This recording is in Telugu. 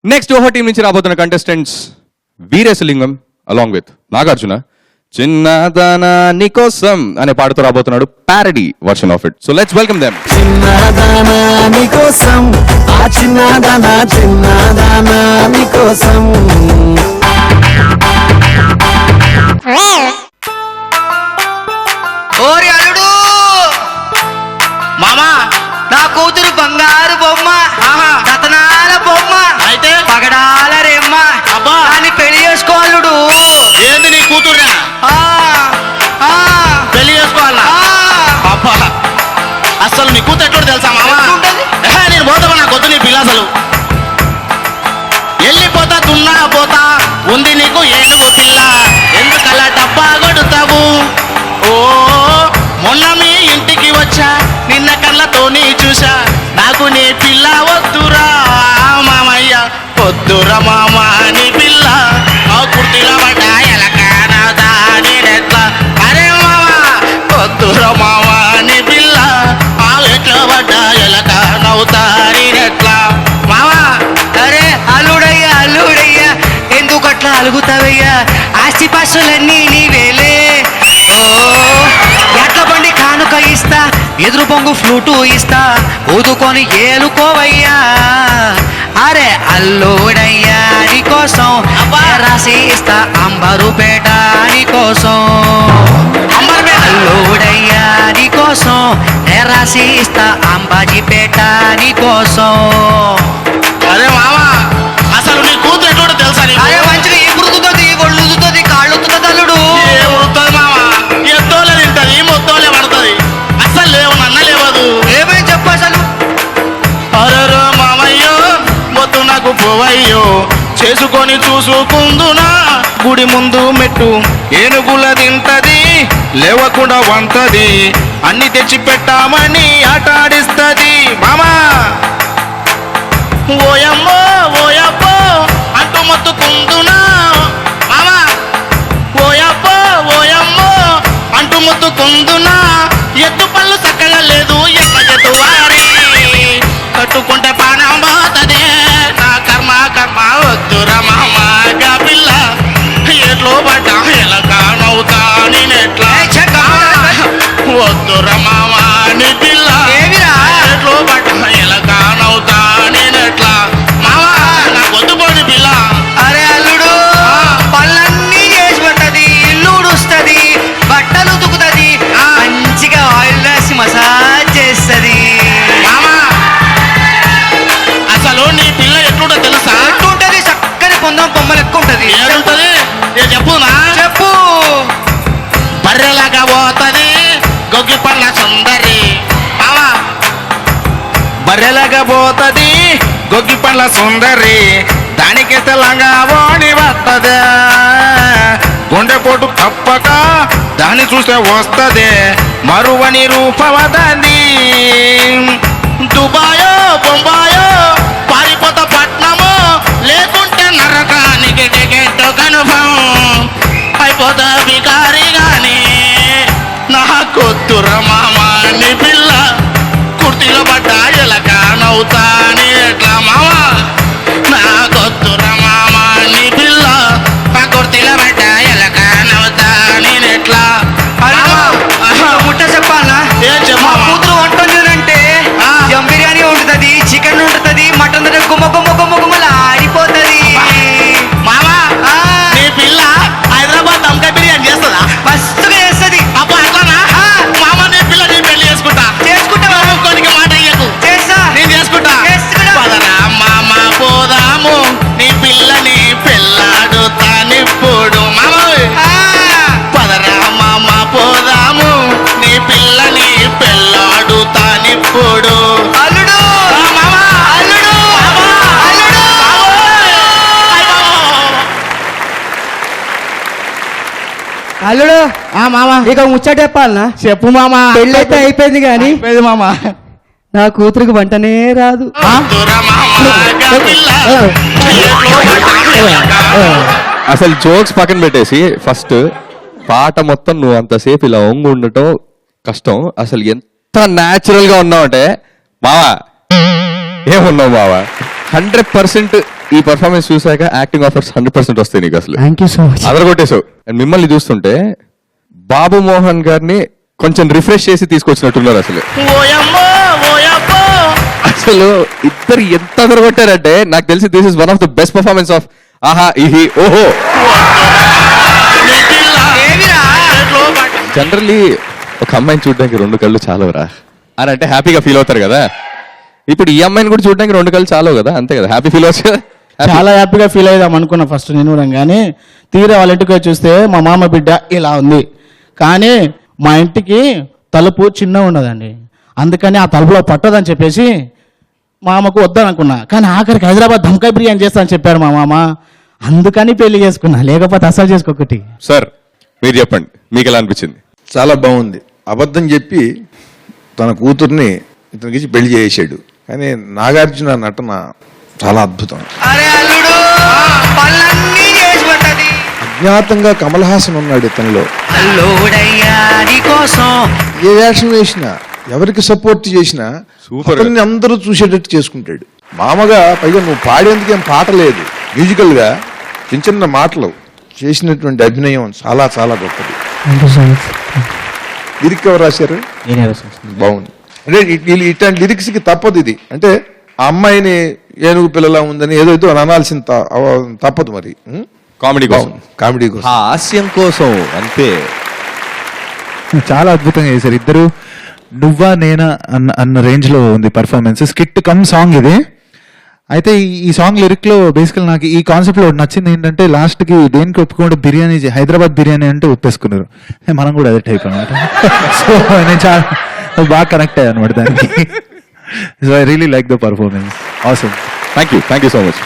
నెక్స్ట్ ఓహో టీం నుంచి రాబోతున్న contestants Veeresalingam along with Nagarjuna చిన్నదానా నీకోసం అనే పాటతో రాబోతున్నాడు parody version of it. So let's welcome them. చిన్నదానా నీకోసం ఆ చిన్నదానా నీకోసం ఓరి అల్లుడు మామా నా కూతురు బంగారు బొమ్మ రతనాల బొమ్మ అయితే పగడాల రెమ్మ అబ్బా దాన్ని పెళ్లి చేసుకో అల్లుడు. ఏంది నీ కూతురునా ఆ, ఆ, పెళ్లి చేసుకోవాలా ఆ. అబ్బా అసలు నీ కూతురు ఎట్లా తెలుసా మామా ఎట్లుంటది? నేను పోతామా నాకు వద్దు నీ పిల్లసలు వెళ్ళిపోతా తున్నా పోతా ఉంది నీకు ఏనుగు పిల్ల ఎందుకలా డబ్బా కొడుతావు ఓ మొన్న మీ ఇంటికి వచ్చా నిన్న కళ్ళతోని చూసా నాకు నీ పిల్ల వద్దురా మామయ్య వద్దురా మామ నీ పిల్ల ఆ కుర్తిలో పడ్డ ఎలకానదా నేనెట్లా అరే మామ వద్దురా మామ నీ పిల్ల ఆ ఎట్లా పడ్డ ఎలకానవుతా నేనెట్లా మామ అరే అల్లుడయ్యా అల్లుడయ్యా ఎందుకు అట్లా అలుగుతావయ్యా ఆస్తి పాస్తులన్నీ నీవేలే. ఓ ఎట్ల బండి కానుక ఇస్తా ఎదురు పొంగు ఫ్లూటు ఇస్తా ఊదుకొని ఏలుకోవయ్యా. అరే అల్లుడయ్యా నీకోసం రాసి ఇస్తా అంబరుపేట నీకోసం అల్లుడయ్యా నీకోసం రాసి ఇస్తా అంబాజీపేట నీకోసం. అరే మామ అసలు నీ కూతురు ఎట్లా తెలుసా నీకు? అరే మంచిగా ఏ గుర్తుతుంది ఒళ్ళు ఊదుతుంది కాళ్ళు ఊదుతుంది అల్లుడు. ఏ ఉడుతుంది మామ ఎత్తోలే తింటది మొత్తోలే పడుతుంది అసలు లేవు నన్న లేవదు ఏమేం చెప్పు అసలు. అరరో మామయ్యో మొత్తు నాకు పోవయ్యో చేసుకొని చూసుకుందునా గుడి ముందు మెట్టు ఏనుగుల తింటది లేవకుండా వంటది అన్ని తెచ్చి పెట్టామని ఆట ఆడిస్తుంది మామా ఓయమ్మో ఓయబ్బో అంటూ మొత్తుకుందునా మామా ఓయబ్బో ఓయమ్మో అంటూ మొత్తుకుందునా ఎత్తు పళ్ళు చక్కగా లేదు ఎత్తు వారి కట్టుకుంటే పానం పోతదే నా కర్మ కర్మ వద్దురా మామ గా పిల్ల ఎట్లో పడ్డా ఎలకానవుతా నేనెట్లా ఏ చెక్క. వద్దురా మామ నీ పిల్ల ఏమిరా? ఎట్లో పడ్డా ఎలకానవుతా నేనెట్లా మామ నాకు వద్దుపోని పిల్ల అరే అల్లుడు పళ్ళన్నీ చేసి పట్టది ఇల్లు ఉడుస్తుంది బట్టలు ఉతుకుతుంది మంచిగా ఆయిల్ వేసి మసాజ్ చేస్తుంది. మామా అసలు నీ పిల్ల ఎట్లుంటో తెలుసా ఎట్లుంటది చక్కని పొందం బొమ్మలు ఎక్కువ ఉంటది. ఏడుంటది నేను చెప్పునా చెప్పు. బర్రెలాగా పోతది గొగ్గి పళ్ళ సుందరి మామా బర్రెలాగా పోతది గొగ్గి పళ్ళ సుందరి దానికి తెలంగా ఓడి వస్తదే గుండెపోటు తప్పక దాన్ని చూస్తే వస్తదే మరువని రూపవదని దుబాయో బొంబాయో పారిపోత పట్నమో లేకుంటే నరకానికి టికెట్ కన్ఫర్మ్ అయిపోతా బికారి గాని నా కొత్తుర మామ నీ పిల్ల కుర్తిలో పడ్డా ఎలకానవుతా నీ ఎట్లా మామ నా కొత్తుర మామ నీ పిల్ల నా కుర్తిలో పడ్డా ఎలకానవుతా నేనెట్లా ముట్ట చెప్పాలా ఏం మా చెప్పాలా? కూతురు వంట వండినంటే ఆ. దమ్ బిర్యానీ వండుతుంది చికెన్ వండుతుంది మటన్ గుమ్మ గుమ్మ గుమ్మ గుమ్మలు ఆడిపోతుంది. మామా ఆ. నీ పిల్ల హైదరాబాద్ దమ్కా బిర్యానీ చేస్తుందా మస్తుగా చేస్తుంది. అబ్బా అట్లానా ఆ. మామ నీ పిల్ల నీ పెళ్లి చేసుకుంటా చేసుకుంటావా? నువ్వు ఇంకోనికి మాట ఇయ్యకు చేస్తా. నేను చేసుకుంటా చేసుకుంటా. పదరా మామ పోదాము నీ పిల్లని పెళ్ళాడుతానిప్పుడు మామ ఆ. పదరా మామ పోదాము నీ పిల్లని పెళ్ళాడుతానిప్పుడు అల్లుడు మామ అల్లుడు అల్లుడు. అల్లుడు మామ ఇక ముచ్చట చెప్పాలనా? చెప్పు మామ పెళ్ళైతే అయిపోయింది కానీ మామ నా కూతురికి వంటనే రాదు. వద్దురా మామ గా పిల్ల అసలు జోక్స్ పక్కన పెట్టేసి ఫస్ట్ పాట మొత్తం నువ్వు అంతసేపు ఇలా ఒంగు ఉండటం కష్టం. అసలు ఎంత న్యాచురల్ గా ఉన్నావు అంటే మావా ఏమున్నావు మావా 100% ఈ పర్ఫార్మెన్స్ చూసాక యాక్టింగ్ ఆఫర్స్ 100% వస్తాయి నీకు అసలు. Thank you so much. అదరగొట్టేసావు. అండ్ మిమ్మల్ని చూస్తుంటే బాబు మోహన్ గారిని కొంచెం రిఫ్రెష్ చేసి తీసుకొచ్చినట్టున్నారు అసలు. ఓయమ్మో ఓయబ్బో అసలు ఇద్దరు ఎంత అదరగొట్టారంటే నాకు తెలిసి this is one of the best performance of ఆహా ఇహి ఓహో. ఏమిరా జనరల్లీ ఒక అమ్మాయిని చూడడానికి 2 కళ్ళు చాలవురా అని అంటే హ్యాపీగా ఫీల్ అవుతారు కదా. ఇప్పుడు ఈ అమ్మాయిని కూడా చూడడానికి 2 కళ్ళు చాలవు కదా, అంతే కదా, హ్యాపీ ఫీల్ అవచ్చు కదా. చాలా హ్యాపీగా ఫీల్ అయ్యాం అనుకున్నా ఫస్ట్ నేను కూడా, కానీ తీరా వాళ్ళ ఇంటికి వచ్చి చూస్తే మా మామ బిడ్డ ఇలా ఉంది. కానీ మా ఇంటికి తలుపు చిన్న ఉండదండి, అందుకని ఆ తలుపులో పట్టదని చెప్పేసి మామకు వద్దనుకున్నా. కానీ ఆఖరికి హైదరాబాద్ ధమ్కాయ్ బిర్యానీ చేస్తా అని చెప్పారు మా మామ, అందుకని పెళ్లి చేసుకున్నా, లేకపోతే అసలు చేసుకోకటి. సార్ మీరు చెప్పండి మీకు ఎలా అనిపించింది? చాలా బాగుంది. అబద్ధం చెప్పి తన కూతుర్ని ఇతనికి ఇచ్చి పెళ్లి చేసాడు. కానీ నాగార్జున నటన చాలా అద్భుతం. అరే అల్లుడు పళ్ళన్నీ చేసి పట్టది. అజ్ఞాతంగా కమల్ హాసన్ ఉన్నాడు ఇతనిలో. అల్లుడయ్యా నీకోసం ఏ వేషం వేసినా, ఎవరికి సపోర్ట్ చేసినా Super. అతన్ని అందరూ చూసేటట్టు చేసుకుంటాడు. మామగా పైగా నువ్వు పాడేందుకు ఏం పాట లేదు, మ్యూజికల్ గా చిన్న చిన్న మాటలు చేసినటువంటి అభినయం చాలా చాలా గొప్పది. Thank you so much. Lyric ఎవరు రాశారు? నేనే రాశాను. బాగుంది. అంటే ఇట్లాంటి లిరిక్స్ కి తప్పదు ఇది. అంటే ఆ అమ్మాయిని ఏనుగు పిల్లలా ఉందని ఏదో ఏదో అనాల్సిన తప్పదు మరి. కామెడీ కోసం, కామెడీ కోసం. హాస్యం కోసం అంతే. చాలా అద్భుతంగా చేశారు ఇద్దరు. నువ్వా నేనా అన్న రేంజ్ లో ఉంది పర్ఫార్మెన్స్. స్కిట్ కమ్ సాంగ్ ఇది. అయితే ఈ సాంగ్ లిరిక్ లో బేసికల్ నాకు ఈ కాన్సెప్ట్ లో నచ్చింది ఏంటంటే, లాస్ట్ కి దేనికి ఒప్పుకోండి బిర్యానీ, హైదరాబాద్ బిర్యానీ అంటే ఒప్పేసుకున్నారు. మనం కూడా అదే టైప్ అనమాట. సో నేను చాలా బాగా కనెక్ట్ అయ్యాను అనమాట దానికి. So I really like the performance. Awesome. Thank you so much.